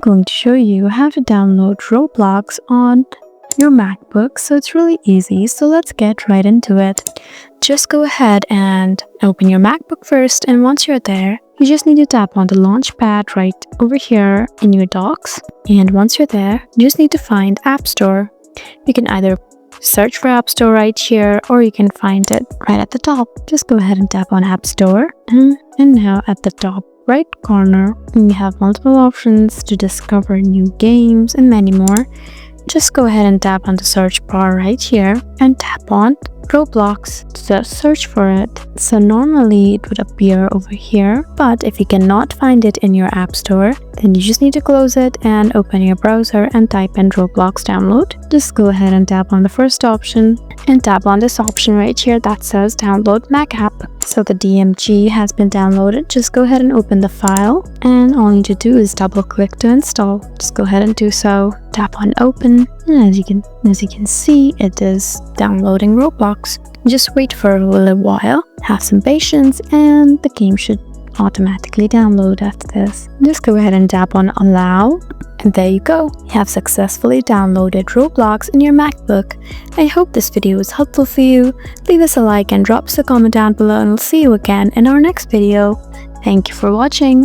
Going to show you how to download Roblox on your MacBook. So it's really easy. So let's get right into it. Just go ahead and open your MacBook first, and once you're there, you just need to tap on the launch pad right over here in your docs. And once you're there, you just need to find App Store. You can either search for App Store right here, or you can find it right at the top. Just go ahead and tap on App Store, and now at the top right corner, you have multiple options to discover new games and many more. Just go ahead and tap on the search bar right here and tap on Roblox to search for it. So normally it would appear over here, but if you cannot find it in your app store, then you just need to close it and open your browser and type in Roblox download. Just go ahead and tap on the first option and tap on this option right here that says download Mac app. So the DMG has been downloaded. Just go ahead and open the file, and all you need to do is double click to install. Just go ahead and do so. Tap on open, and as you can see, it is downloading Roblox. Just wait for a little while, have some patience, and the game should automatically download after this. Just go ahead and tap on allow, and there you go. You have successfully downloaded Roblox in your MacBook. I hope this video was helpful for you. Leave us a like and drop us a comment down below, and we'll see you again in our next video. Thank you for watching.